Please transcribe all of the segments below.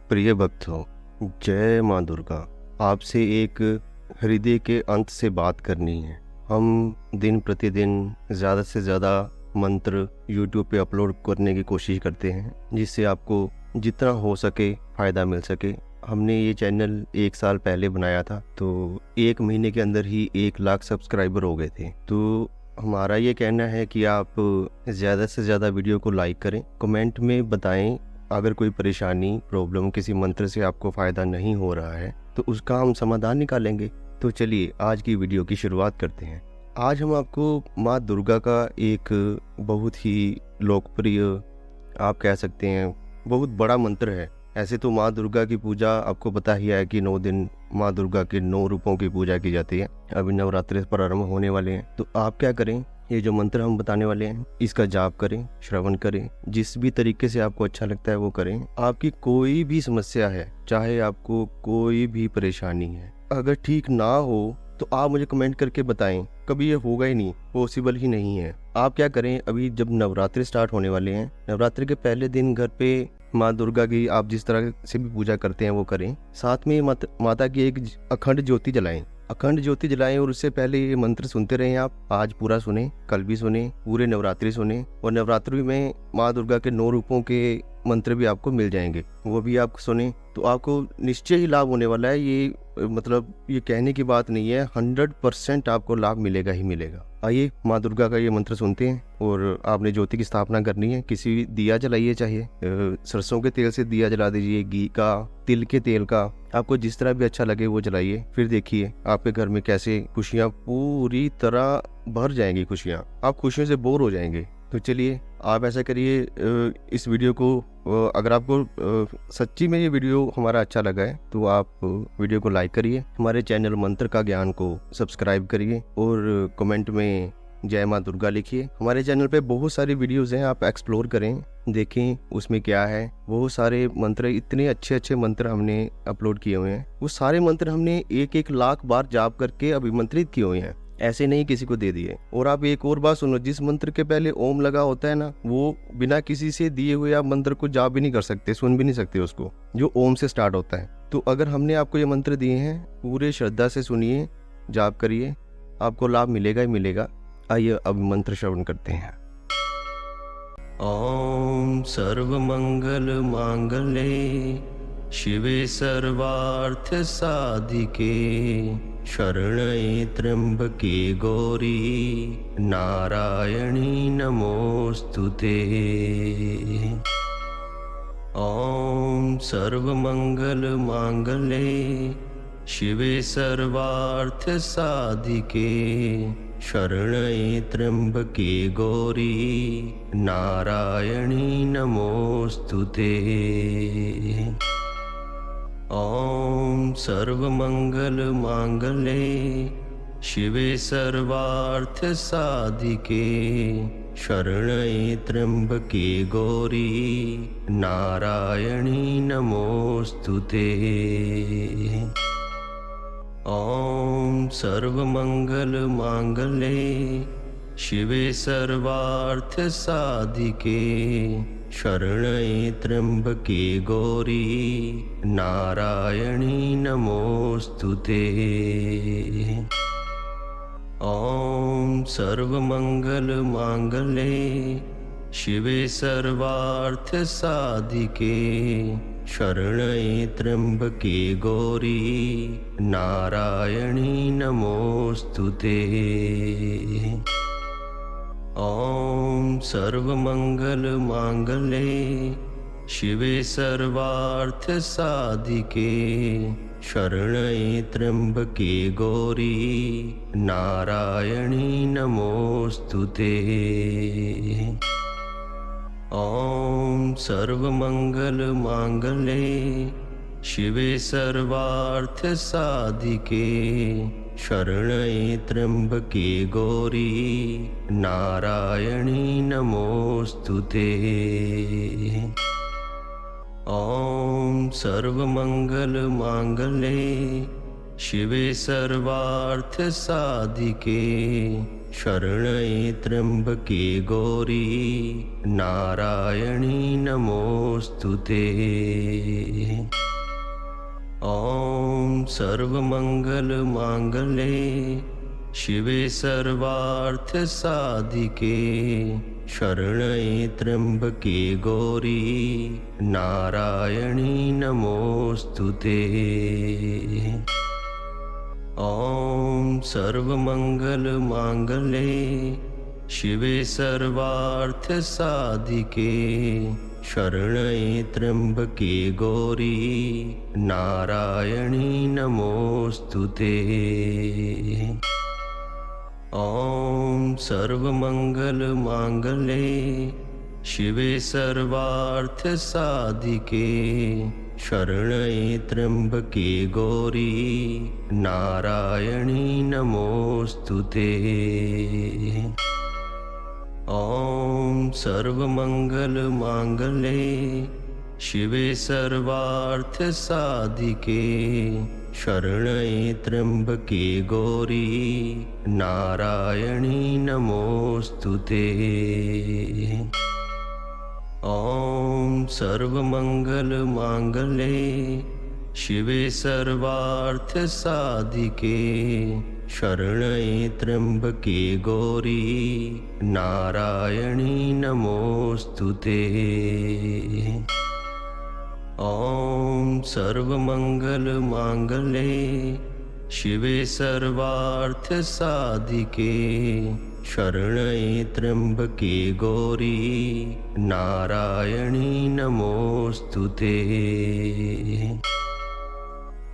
प्रिय भक्तों, जय माँ दुर्गा। आपसे एक हृदय के अंत से बात करनी है। हम दिन प्रतिदिन ज़्यादा से ज़्यादा मंत्र YouTube पे अपलोड करने की कोशिश करते हैं, जिससे आपको जितना हो सके फ़ायदा मिल सके। हमने ये चैनल 1 साल पहले बनाया था, तो 1 महीने के अंदर ही 1 लाख सब्सक्राइबर हो गए थे। तो हमारा ये कहना है कि आप ज़्यादा से ज़्यादा वीडियो को लाइक करें, कमेंट में बताएं अगर कोई परेशानी प्रॉब्लम किसी मंत्र से आपको फ़ायदा नहीं हो रहा है तो उसका हम समाधान निकालेंगे। तो चलिए आज की वीडियो की शुरुआत करते हैं। आज हम आपको माँ दुर्गा का एक बहुत ही लोकप्रिय, आप कह सकते हैं बहुत बड़ा मंत्र है। ऐसे तो माँ दुर्गा की पूजा आपको पता ही है कि 9 दिन माँ दुर्गा के 9 रूपों की पूजा की जाती है। अभी नवरात्रि प्रारंभ होने वाले हैं, तो आप क्या करें, ये जो मंत्र हम बताने वाले हैं इसका जाप करें, श्रवण करें, जिस भी तरीके से आपको अच्छा लगता है वो करें। आपकी कोई भी समस्या है, चाहे आपको कोई भी परेशानी है, अगर ठीक ना हो तो आप मुझे कमेंट करके बताएं। कभी ये होगा ही नहीं, पॉसिबल ही नहीं है। आप क्या करें, अभी जब नवरात्रि स्टार्ट होने वाले हैं, नवरात्रि के पहले दिन घर पे माँ दुर्गा की आप जिस तरह से भी पूजा करते हैं वो करें। साथ में माता की एक अखंड ज्योति जलाएं, अखंड ज्योति जलाएं। और उससे पहले ये मंत्र सुनते रहें। आप आज पूरा सुने, कल भी सुने, पूरे नवरात्रि सुने। और नवरात्रि में माँ दुर्गा के 9 रूपों के मंत्र भी आपको मिल जाएंगे, वो भी आप सुने तो आपको निश्चय ही लाभ होने वाला है। ये मतलब ये कहने की बात नहीं है, 100% आपको लाभ मिलेगा ही मिलेगा। आइए माँ दुर्गा का ये मंत्र सुनते हैं। और आपने ज्योति की स्थापना करनी है। किसी दिया जलाइए, चाहे सरसों के तेल से दिया जला दीजिए, घी का, तिल के तेल का, आपको जिस तरह भी अच्छा लगे वो जलाइए। फिर देखिए आपके घर में कैसे खुशियाँ पूरी तरह भर जाएंगी। खुशियाँ, आप खुशियों से बोर हो जाएंगे। तो चलिए आप ऐसा करिए, इस वीडियो को अगर आपको सच्ची में ये वीडियो हमारा अच्छा लगा है तो आप वीडियो को लाइक करिए, हमारे चैनल मंत्र का ज्ञान को सब्सक्राइब करिए और कमेंट में जय माँ दुर्गा लिखिए। हमारे चैनल पे बहुत सारी वीडियोस हैं, आप एक्सप्लोर करें, देखें उसमें क्या है। बहुत सारे मंत्र, इतने अच्छे अच्छे मंत्र हमने अपलोड किए हुए हैं। वो सारे मंत्र हमने 1-1 लाख बार जाप करके अभिमंत्रित किए हुए हैं, ऐसे नहीं किसी को दे दिए। और आप एक और बात सुनो, जिस मंत्र के पहले ओम लगा होता है ना, वो बिना किसी से दिए हुए आप मंत्र को जाप भी नहीं कर सकते, सुन भी नहीं सकते उसको, जो ओम से स्टार्ट होता है। तो अगर हमने आपको ये मंत्र दिए हैं, पूरे श्रद्धा से सुनिए, जाप करिए, आपको लाभ मिलेगा ही मिलेगा। आइए अब मंत्र श्रवण करते हैं। ओम सर्वमंगल मांगल्ये शिवे सर्वार्थ साधिके शरण्ये त्र्यंबके गौरी नारायणी नमोस्तुते। ओम सर्वमंगल मांगल्ये शिवे सर्वार्थ साधिके शरण्ये त्र्यंबके गौरी नारायणी नमोस्तुते। ओम सर्वमंगल मांगल्ये शिवे सर्वार्थ साधिके शरण्ये त्र्यंबके गौरी नारायणी नमोस्तुते। ओम सर्वमंगल मांगल्ये शिवे सर्वार्थ साधिके शरण्ये त्र्यंबके गौरी नारायणी नमोस्तुते। ओम सर्वमंगल मांगल्ये शिवे सर्वार्थ साधिके शरण्ये त्र्यंबके गौरी नारायणी नमोस्तुते। ओम सर्वमंगल मांगल्ये शिवे सर्वार्थ साधिके शरण्ये त्र्यंबके गौरी नारायणी नमोस्तुते। ओम सर्वमंगल मांगल्ये शिवे सर्वार्थ साधिके शरण्ये त्र्यंबके गौरी नारायणी नमोस्तुते। ओम सर्वमंगल मांगल्ये शिवे सर्वार्थ साधिके शरण्ये त्र्यंबके गौरी नारायणी नमोस्तुते। ॐ सर्वमंगलमांगल्ये शिवे सर्वार्थसाधिके शरण्ये त्र्यंबके गौरी नारायणी नमोस्तुते। ॐ सर्वमंगलमांगल्ये शिवे सर्वार्थसाधिके शरण्ये त्र्यंबके गौरी नारायणी नमोस्तुते। ॐ सर्वमंगलमांगल्ये शिवे सर्वार्थसाधिके शरण्ये त्र्यंबके गौरी नारायणी नमोस्तुते। ॐ सर्वमंगलमांगल्ये शिवे सर्वार्थसाधिके शरण्ये त्र्यंबके गौरी नारायणी नमोस्तुते। ॐ सर्वमंगलमांगल्ये शिवे सर्वार्थसाधिके शरण्ये त्र्यंबके गौरी नारायणी नमोस्तुते। ॐ सर्वमंगलमांगल्ये शिवे सर्वार्थसाधिके शरण्ये त्र्यंबके गौरी नारायणी नमोस्तुते।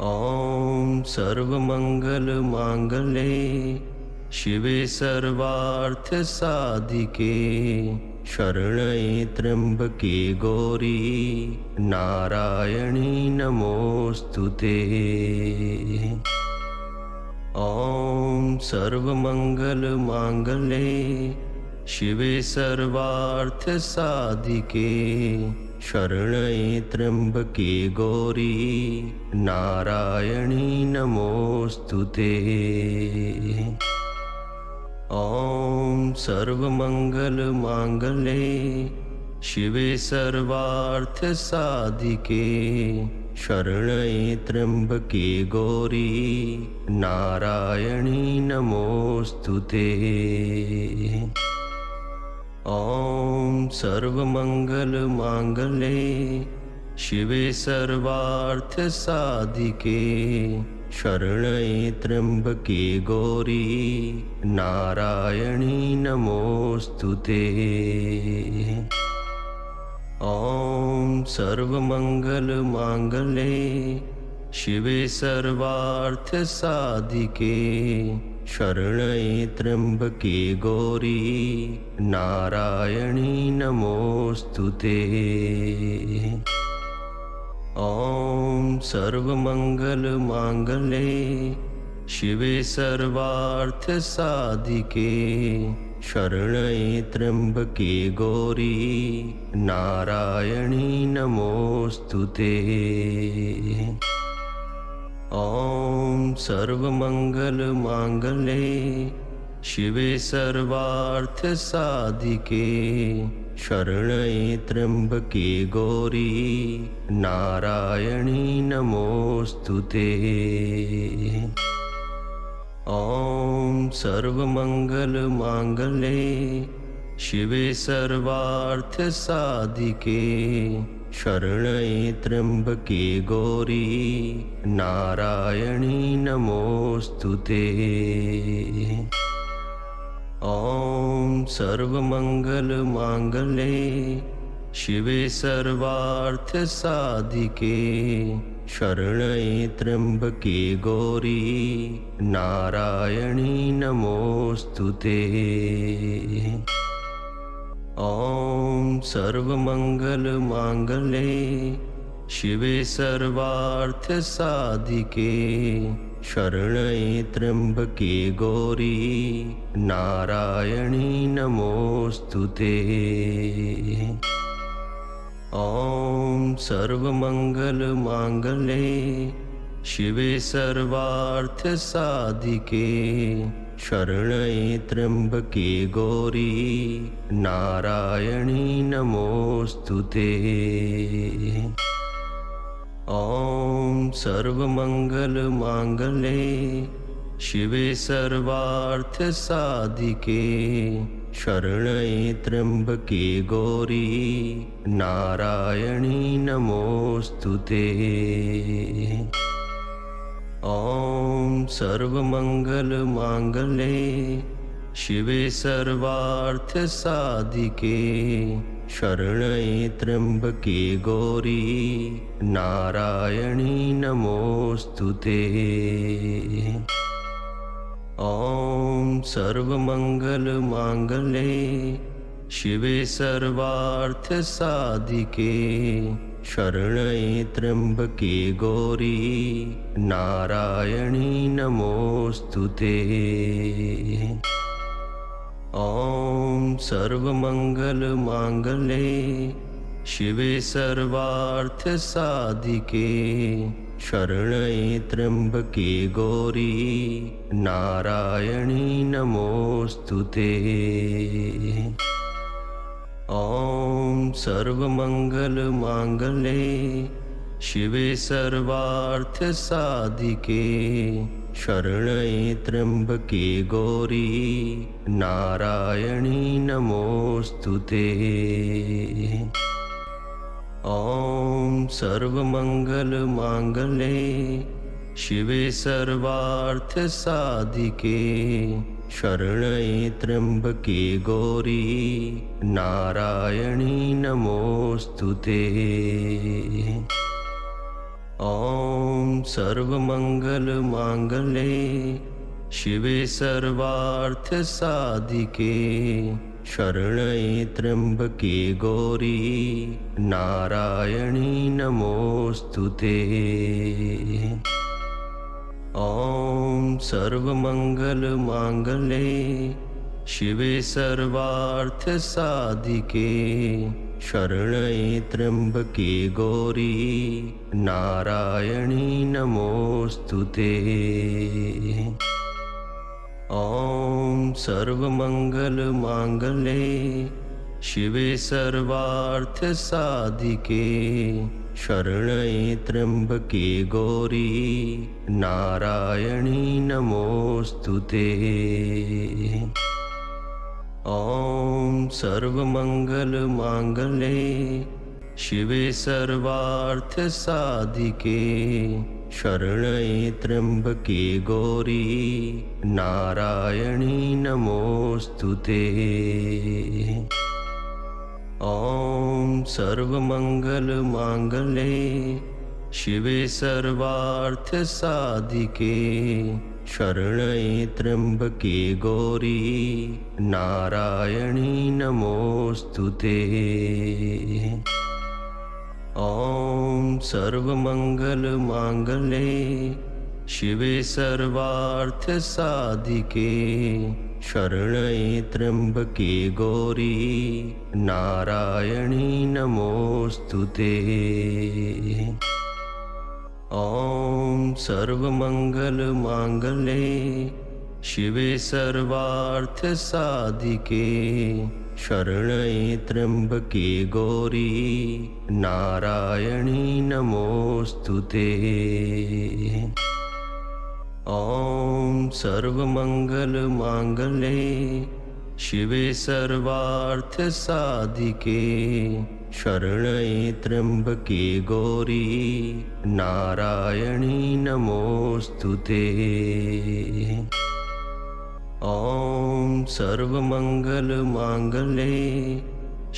ॐ सर्वमंगलमांगल्ये शिवे सर्वार्थसाधिके शरण्ये त्र्यंबके गौरी नारायणी नमोस्तुते। ॐ सर्वमंगलमांगल्ये शिवे सर्वार्थसाधिके शरण्ये त्र्यंबके गौरी नारायणी नमोस्तुते। ॐ सर्वमंगलमांगल्ये शिवे सर्वार्थसाधिके शरण्ये त्र्यंबके गौरी नारायणी नमोस्तुते। ॐ सर्वमंगलमांगल्ये शिवे सर्वार्थसाधिके शरण्ये त्र्यंबके गौरी नारायणी नमोस्तुते। ॐ सर्वमंगलमांगल्ये शिवे सर्वार्थसाधिके शरण्ये त्र्यंबके गौरी नारायणी नमोस्तुते। ॐ सर्वमंगलमांगल्ये शिवे सर्वार्थसाधिके शरण्ये त्र्यंबके गौरी नारायणी नमोस्तुते। ॐ सर्वमंगलमांगल्ये शिवे सर्वार्थसाधिके शरण्ये त्र्यंबके गौरी नारायणी नमोस्तुते। ॐ सर्वमंगलमांगल्ये शिवे सर्वार्थसाधिके शरण्ये त्र्यंबके गौरी नारायणी नमोस्तुते। ॐ सर्वमंगलमांगल्ये शिवे सर्वार्थसाधिके शरण्ये त्र्यंबके गौरी नारायणी नमोस्तुते। ॐ सर्वमंगलमांगल्ये शिवे सर्वार्थसाधिके शरण्ये त्र्यंबके गौरी नारायणी नमोस्तुते। ॐ सर्वमंगलमांगल्ये शिवे सर्वार्थसाधिके शरण्ये त्र्यंबके गौरी नारायणी नमोस्तुते। ॐ सर्वमंगलमांगल्ये शिवे सर्वार्थसाधिके शरण्ये त्र्यंबके गौरी नारायणी नमोस्तुते। ॐ सर्वमंगलमांगल्ये शिवे सर्वार्थसाधिके शरण्ये त्र्यंबके गौरी नारायणी नमोस्तुते। ॐ सर्वमंगलमांगल्ये शिवे सर्वार्थसाधिके शरण्ये त्र्यंबके गौरी नारायणी नमोस्तुते। ॐ सर्वमंगलमांगल्ये शिवे सर्वार्थसाधिके शरण्ये त्र्यंबके गौरी नारायणी नमोस्तुते। ॐ सर्वमंगलमांगल्ये शिवे सर्वार्थसाधिके शरण्ये त्र्यंबके गौरी नारायणी नमोस्तुते। ॐ सर्वमंगलमांगल्ये शिवे सर्वार्थसाधिके शरण्ये त्र्यंबके गौरी नारायणी नमोस्तुते। ॐ सर्वमंगलमांगल्ये शिवे सर्वार्थसाधिके शरण्ये त्र्यंबके गौरी नारायणी नमोस्तुते। ॐ सर्वमंगलमांगल्ये शिवे सर्वार्थसाधिके शरण्ये त्र्यंबके गौरी नारायणी नमोस्तुते। ॐ सर्वमंगलमांगल्ये शिवे सर्वार्थसाधिके शरण्ये त्र्यंबके गौरी नारायणी नमोस्तुते। ॐ सर्वमंगलमांगल्ये शिवे सर्वार्थसाधिके शरण्ये त्र्यंबके गौरी नारायणी नमोस्तुते। ॐ सर्वमंगलमांगल्ये शिवे सर्वार्थसाधिके शरण्ये त्र्यंबके गौरी नारायणी नमोस्तुते। ॐ सर्वमंगलमांगल्ये शिवे सर्वार्थसाधिके शरण्ये त्र्यंबके गौरी नारायणी नमोस्तुते। ॐ सर्वमंगलमांगल्ये शिवे सर्वार्थसाधिके शरण्ये त्र्यंबके गौरी नारायणी नमोस्तुते। ॐ सर्वमंगलमांगल्ये शिवे सर्वार्थसाधिके शरण्ये त्र्यंबके गौरी नारायणी नमोस्तुते। ॐ सर्वमंगलमांगल्ये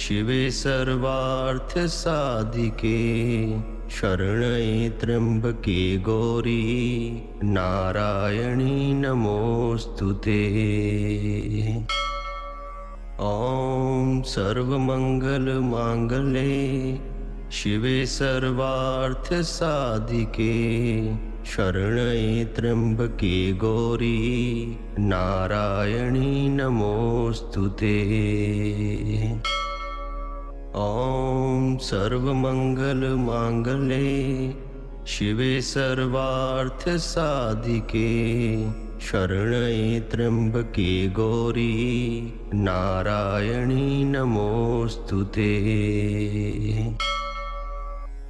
शिवे सर्वार्थसाधिके शरण्ये त्र्यंबके गौरी नारायणी नमोस्तुते। ॐ सर्वमंगलमांगल्ये शिवे सर्वार्थसाधिके शरण्ये त्र्यंबके गौरी नारायणी नमोस्तुते। ॐ सर्वमंगलमांगल्ये शिवे सर्वार्थसाधिके शरण्ये त्र्यंबके गौरी नारायणी नमोस्तुते।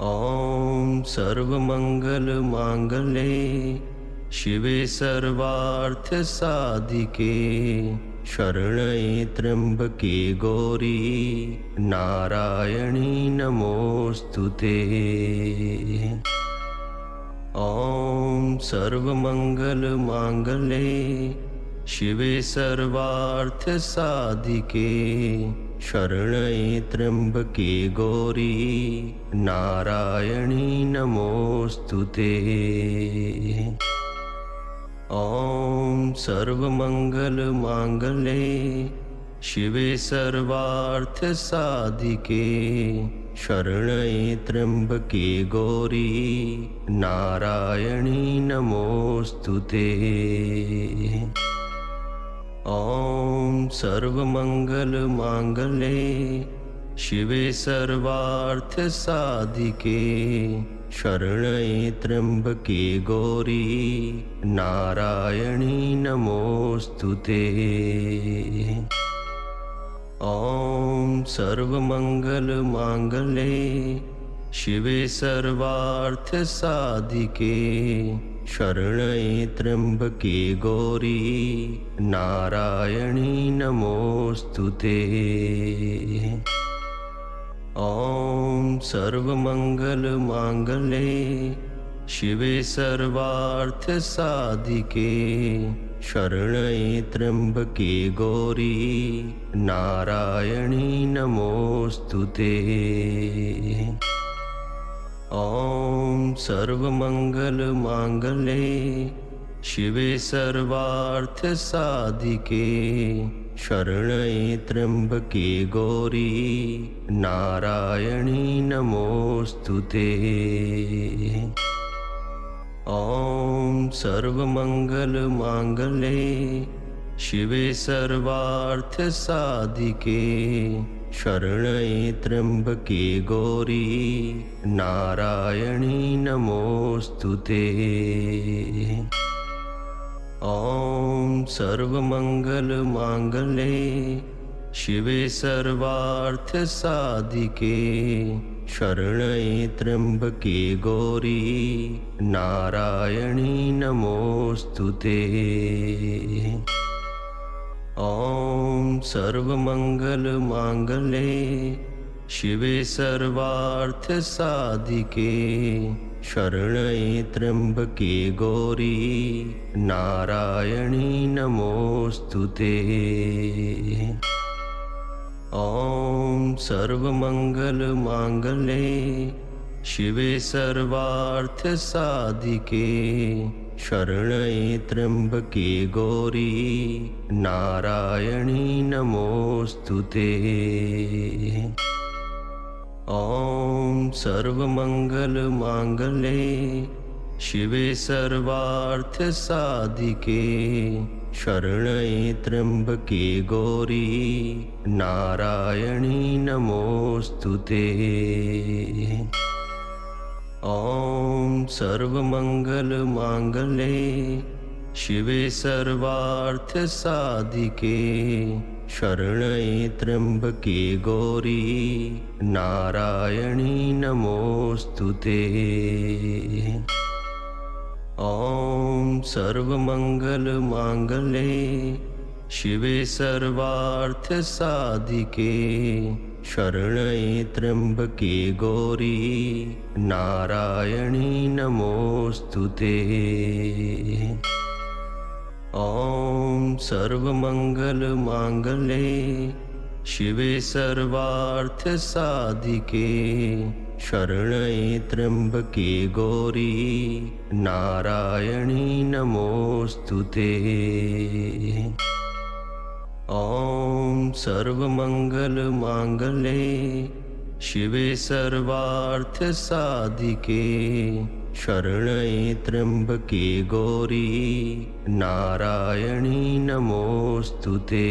ॐ सर्वमंगलमांगल्ये शिवे सर्वार्थसाधिके शरण्ये त्र्यंबके गौरी नारायणी नमोस्तुते। ॐ सर्वमंगलमांगल्ये शिवे सर्वार्थसाधिके शरण्ये त्र्यंबके गौरी नारायणी नमोस्तुते। ॐ सर्वमंगलमांगल्ये शिवे सर्वार्थसाधिके शरण्ये त्र्यंबके गौरी नारायणी नमोस्तुते। ॐ सर्वमंगलमांगल्ये शिवे सर्वार्थसाधिके शरण्ये त्र्यंबके गौरी नारायणी नमोस्तुते। ॐ सर्वमंगलमांगल्ये शिवे सर्वार्थसाधिके शरण्ये त्र्यंबके गौरी नारायणी नमोस्तुते। ॐ सर्वमंगलमांगल्ये शिवे सर्वार्थसाधिके शरण्ये त्र्यंबके गौरी नारायणी नमोस्तुते। ॐ सर्वमंगलमांगल्ये शिवे सर्वार्थसाधिके शरण्ये त्र्यंबके गौरी नारायणी नमोस्तुते। ॐ सर्वमंगलमांगल्ये शिवे सर्वार्थसाधिके शरण्ये त्र्यंबके गौरी नारायणी नमोस्तुते। ॐ सर्वमंगलमांगल्ये शिवे सर्वार्थसाधिके शरण्ये त्र्यंबके गौरी नारायणी नमोस्तुते। ॐ सर्वमंगलमांगल्ये शिवे सर्वार्थसाधिके शरण्ये त्र्यंबके गौरी नारायणी नमोस्तुते। ॐ सर्वमंगलमांगल्ये शिवे सर्वार्थसाधिके शरण्ये त्र्यंबके गौरी नारायणी नमोस्तुते। ॐ सर्वमंगलमांगल्ये शिवे सर्वार्थसाधिके शरण्ये त्र्यंबके गौरी नारायणी नमोस्तुते। ॐ सर्वमंगलमांगल्ये शिवे सर्वार्थसाधिके शरण्ये त्र्यंबके गौरी नारायणी नमोस्तुते। ॐ सर्वमंगलमांगल्ये शिवे सर्वार्थसाधिके शरण्ये त्र्यंबके गौरी नारायणी नमोस्तुते। ॐ सर्वमंगलमांगल्ये शिवे सर्वार्थसाधिके शरण्ये त्र्यंबके गौरी नारायणी नमोस्तुते। ॐ सर्वमंगलमांगल्ये शिवे सर्वार्थसाधिके शरण्ये त्र्यंबके गौरी नारायणी नमोस्तुते।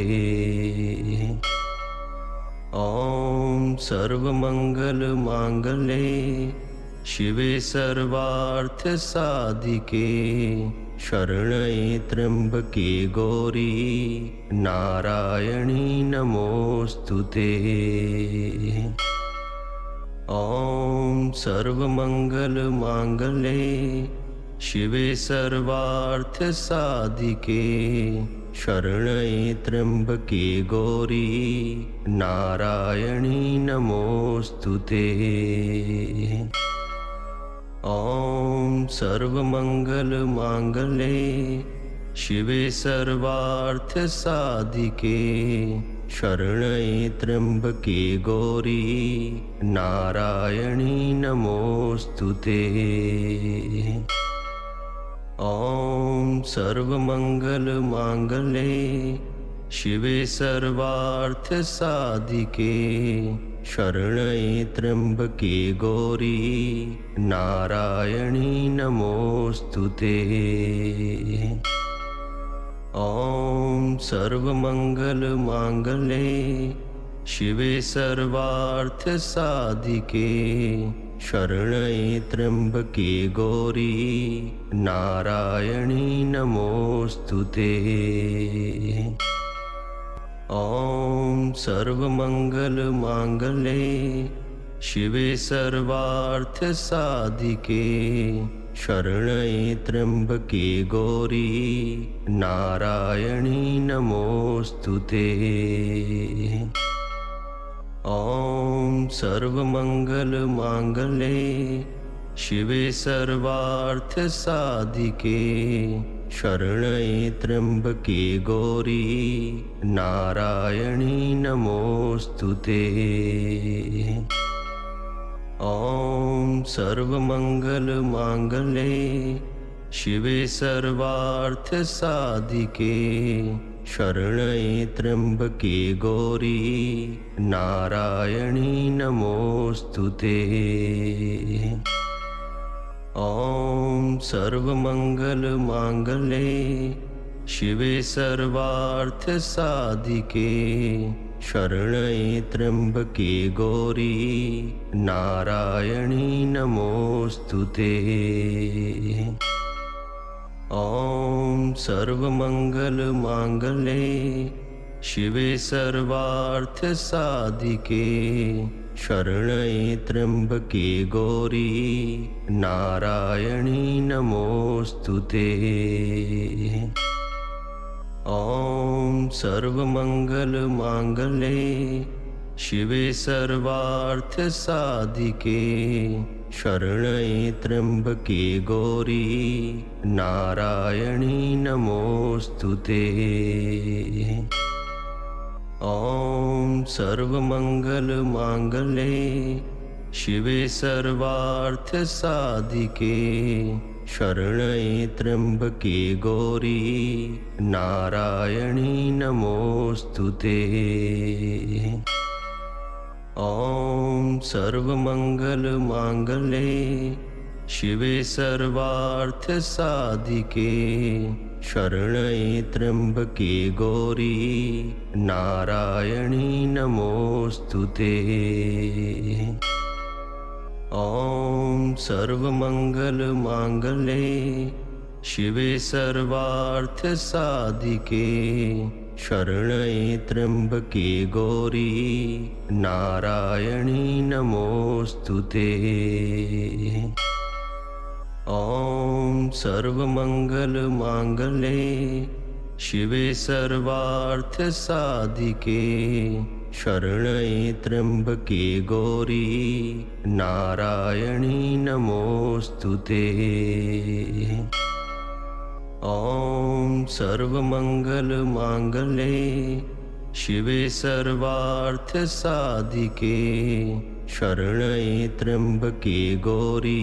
ॐ सर्वमंगलमांगल्ये शिवे सर्वार्थसाधिके शरण्ये त्र्यंबके गौरी नारायणी नमोस्तुते। ॐ सर्वमंगलमांगल्ये शिवे सर्वार्थसाधिके शरण्ये त्र्यंबके गौरी नारायणी नमोस्तुते। ॐ सर्वमंगलमांगल्ये शिवे सर्वार्थसाधिके शरण्ये त्र्यंबके गौरी नारायणी नमोस्तुते। ॐ सर्वमंगलमांगल्ये शिवे सर्वार्थसाधिके शरण्ये त्र्यंबके गौरी नारायणी नमोस्तुते। ॐ सर्वमंगलमांगल्ये शिवे सर्वार्थसाधिके शरण्ये त्र्यंबके गौरी नारायणी नमोस्तुते। ॐ सर्वमंगलमांगल्ये शिवे सर्वार्थसाधिके शरण्ये त्र्यंबके गौरी नारायणी नमोस्तुते। ॐ सर्वमंगलमांगल्ये शिवे सर्वार्थसाधिके शरण्ये त्र्यंबके गौरी नारायणी नमोस्तुते। ॐ सर्वमंगलमांगल्ये शिवे सर्वार्थसाधिके शरण्ये त्र्यंबके गौरी नारायणी नमोस्तुते। ॐ सर्वमंगलमांगल्ये शिवे सर्वार्थसाधिके शरण्ये त्र्यंबके गौरी नारायणी नमोस्तुते। ॐ सर्वमंगलमांगल्ये शिवे सर्वार्थसाधिके शरण्ये त्र्यंबके गौरी नारायणी नमोस्तुते। ॐ सर्वमंगलमांगल्ये शिवे सर्वार्थसाधिके शरण्ये त्र्यंबके गौरी नारायणी नमोस्तुते। ॐ सर्वमंगलमांगल्ये शिवे सर्वार्थसाधिके शरण्ये त्र्यंबके गौरी नारायणी नमोस्तुते। ॐ सर्वमंगलमांगल्ये शिवे सर्वार्थसाधिके शरण्ये त्र्यंबके गौरी नारायणी नमोस्तुते। ॐ सर्वमंगलमांगल्ये शिवे सर्वार्थसाधिके शरण्ये त्र्यंबके गौरी नारायणी नमोस्तुते। ॐ सर्वमंगलमांगल्ये शिवे सर्वार्थसाधिके शरण्ये त्र्यंबके गौरी नारायणी नमोस्तुते। ॐ सर्वमंगलमांगल्ये शिवे सर्वार्थसाधिके शरण्ये त्र्यंबके गौरी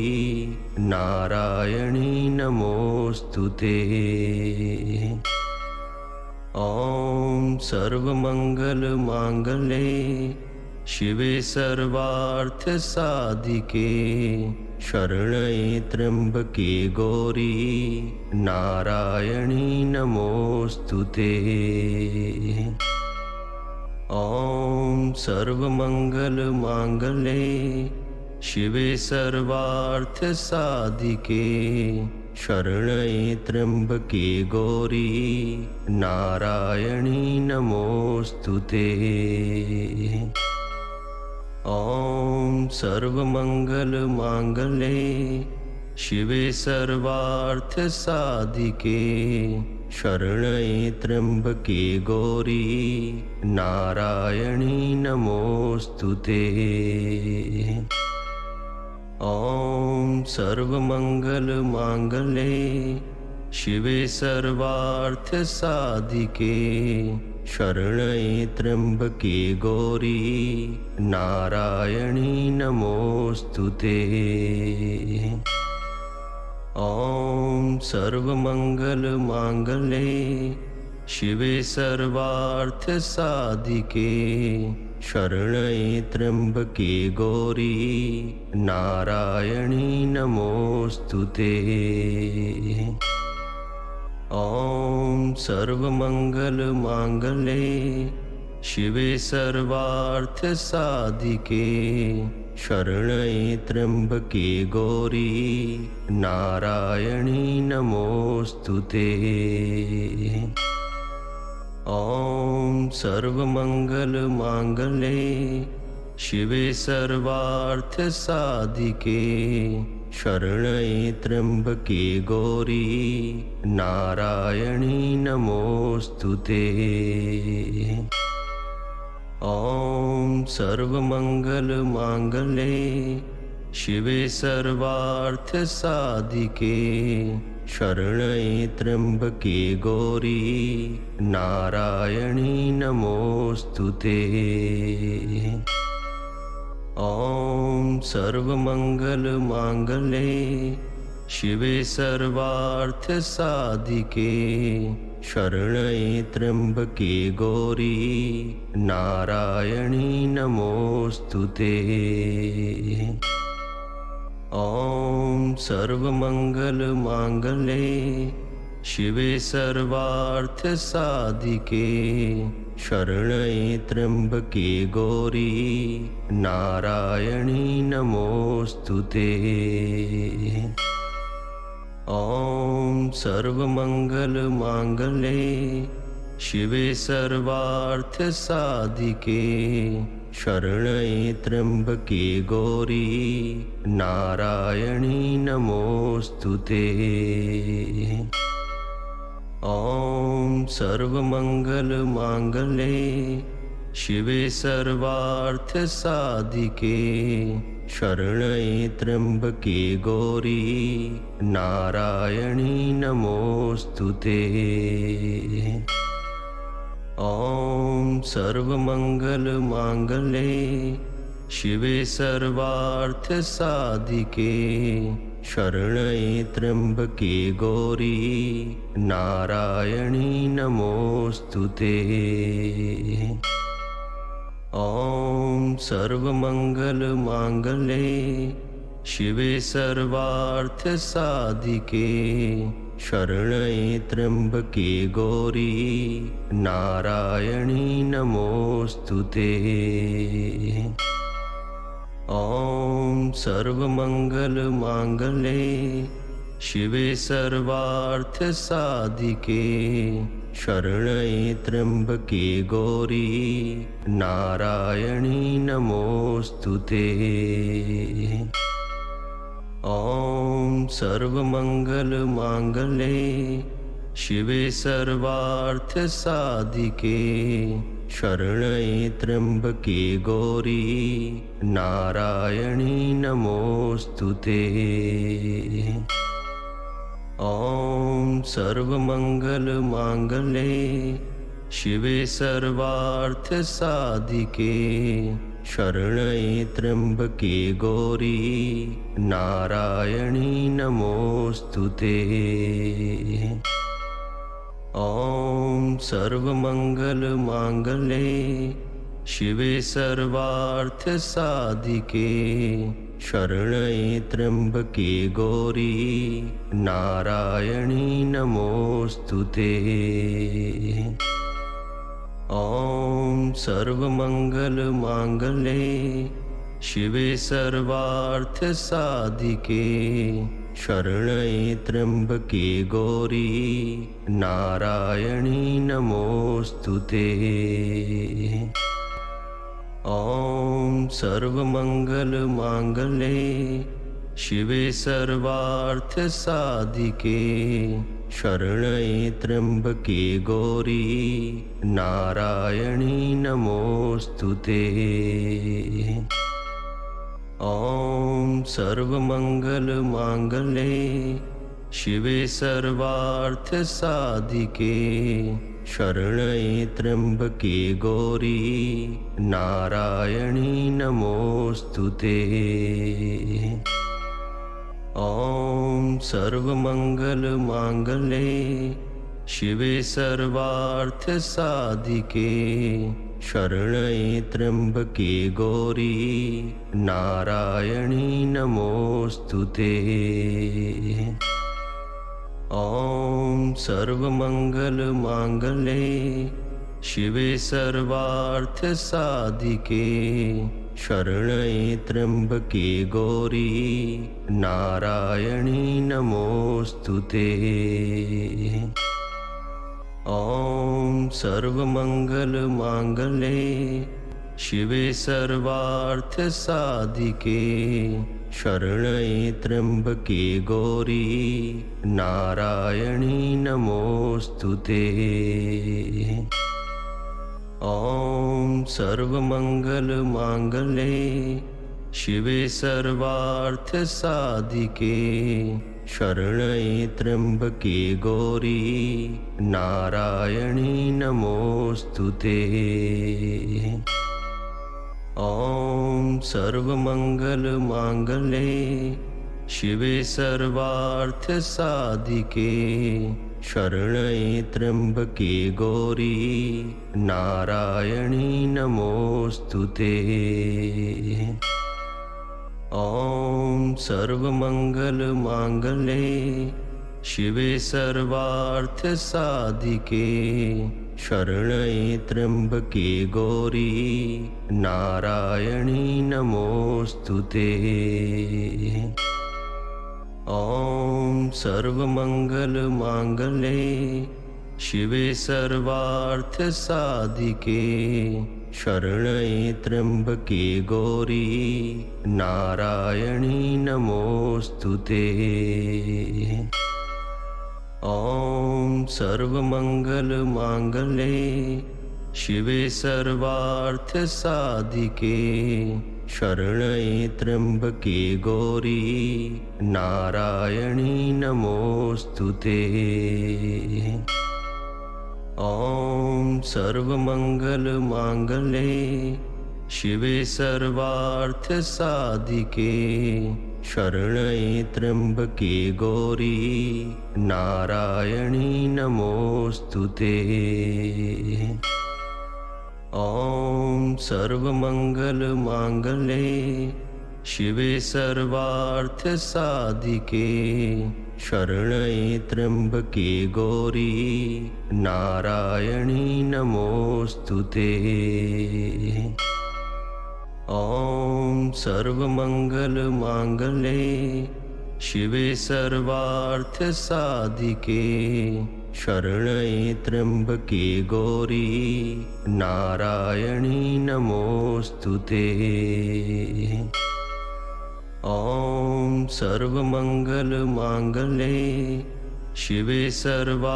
नारायणी नमोस्तुते। ॐ सर्वमंगलमांगल्ये शिवे सर्वार्थसाधिके शरण्ये त्र्यंबके गौरी नारायणी नमोस्तुते। ॐ सर्वमंगलमांगल्ये शिवे सर्वार्थसाधिके शरण्ये त्र्यंबके गौरी नारायणी नमोस्तुते। ॐ सर्वमंगलमांगल्ये शिवे सर्वार्थसाधिके शरण्ये त्र्यंबके गौरी नारायणी नमोस्तुते। ॐ सर्वमंगलमांगल्ये शिवे सर्वार्थसाधिके शरण्ये त्र्यंबके गौरी नारायणी नमोस्तुते। ॐ सर्वमंगलमांगल्ये शिवे सर्वार्थसाधिके शरण्ये त्र्यंबके गौरी नारायणी नमोस्तुते। ॐ सर्वमंगलमांगल्ये शिवे सर्वार्थसाधिके शरण्ये त्र्यंबके गौरी नारायणी नमोस्तुते। ॐ सर्वमंगलमांगल्ये शिवे सर्वार्थसाधिके शरण्ये त्र्यंबके गौरी नारायणी नमोस्तुते। ॐ सर्वमंगलमांगल्ये शिवे सर्वार्थसाधिके शरण्ये त्र्यंबके गौरी नारायणी नमोस्तुते। ॐ सर्वमंगलमांगल्ये शिवे सर्वार्थसाधिके शरण्ये त्र्यंबके गौरी नारायणी नमोस्तुते। ॐ सर्वमंगलमांगल्ये शिवे सर्वार्थसाधिके शरण्ये त्र्यंबके गौरी नारायणी नमोस्तुते। ॐ सर्वमंगलमांगल्ये शिवे सर्वार्थसाधिके शरण्ये त्र्यंबके गौरी नारायणी नमोस्तुते। ॐ सर्वमंगलमांगल्ये शिवे सर्वार्थसाधिके शरण्ये त्र्यंबके गौरी नारायणी नमोस्तुते। ॐ सर्वमंगलमांगल्ये शिवे सर्वार्थसाधिके शरण्ये त्र्यंबके गौरी नारायणी नमोस्तुते। ॐ सर्वमंगलमांगल्ये शिवे सर्वार्थसाधिके शरण्ये त्र्यंबके गौरी नारायणी नमोस्तुते। ॐ सर्वमंगलमांगल्ये शिवे सर्वार्थसाधिके शरण्ये त्र्यंबके गौरी नारायणी नमोस्तुते। ॐ सर्वमंगलमांगल्ये शिवे सर्वार्थसाधिके शरण्ये त्र्यंबके गौरी नारायणी नमोस्तुते। ॐ सर्वमंगलमांगल्ये शिवे सर्वार्थसाधिके शरण्ये त्र्यंबके गौरी नारायणी नमोस्तुते। ॐ सर्वमंगलमांगल्ये शिवे सर्वार्थसाधिके शरण्ये त्र्यंबके गौरी नारायणी नमोस्तुते। ॐ सर्वमंगलमांगल्ये शिवे सर्वार्थसाधिके शरण्ये त्र्यंबके गौरी नारायणी नमोस्तुते। ॐ सर्वमंगलमांगल्ये शिवे सर्वार्थसाधिके शरण्ये त्र्यंबके गौरी नारायणी नमोस्तुते। ॐ सर्वमंगलमांगल्ये शिवे सर्वार्थसाधिके शरण्ये त्र्यंबके गौरी नारायणी नमोस्तुते। ॐ सर्वमंगलमांगल्ये शिवे सर्वार्थसाधिके शरण्ये त्र्यंबके गौरी नारायणी नमोस्तुते। ॐ सर्वमंगलमांगल्ये शिवे सर्वार्थसाधिके शरण्ये त्र्यंबके गौरी नारायणी नमोस्तुते। ॐ सर्वमंगलमांगल्ये शिवे सर्वार्थसाधिके शरण्ये त्र्यंबके गौरी नारायणी नमोस्तुते। ॐ सर्वमंगलमांगल्ये शिवे सर्वार्थसाधिके शरण्ये त्र्यंबके गौरी नारायणी नमोस्तुते। ॐ सर्वमंगलमांगल्ये शिवे सर्वार्थसाधिके शरण्ये त्र्यंबके गौरी नारायणी नमोस्तुते। ॐ सर्वमंगलमांगल्ये शिवे सर्वार्थसाधिके शरण्ये त्र्यंबके गौरी नारायणी नमोस्तुते। ॐ सर्वमंगलमांगल्ये शिवे सर्वार्थसाधिके शरण्ये त्र्यंबके गौरी नारायणी नमोस्तुते। ॐ सर्वमंगलमांगल्ये शिवे सर्वार्थसाधिके शरण्ये त्र्यंबके गौरी नारायणी नमोस्तुते। ॐ सर्वमंगलमांगल्ये शिवे सर्वार्थसाधिके शरण्ये त्र्यंबके गौरी नारायणी नमोस्तुते। ॐ सर्वमंगलमांगल्ये शिवे सर्वार्थसाधिके शरण्ये त्र्यंबके गौरी नारायणी नमोस्तुते। ॐ सर्वमंगलमांगल्ये शिवे सर्वार्थसाधिके शरण्ये त्र्यंबके गौरी नारायणी नमोस्तुते। ॐ सर्वमंगलमांगल्ये शिवे सर्वार्थसाधिके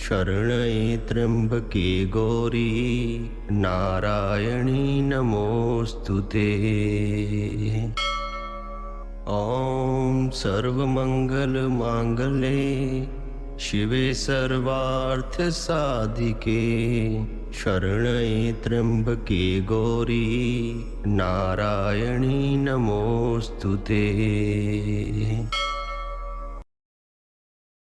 शरण्ये त्र्यंबके गौरी नारायणी नमोस्तुते। ॐ सर्वमंगलमांगल्ये शिवे सर्वार्थसाधिके शरण्ये त्र्यंबके गौरी नारायणी नमोस्तुते।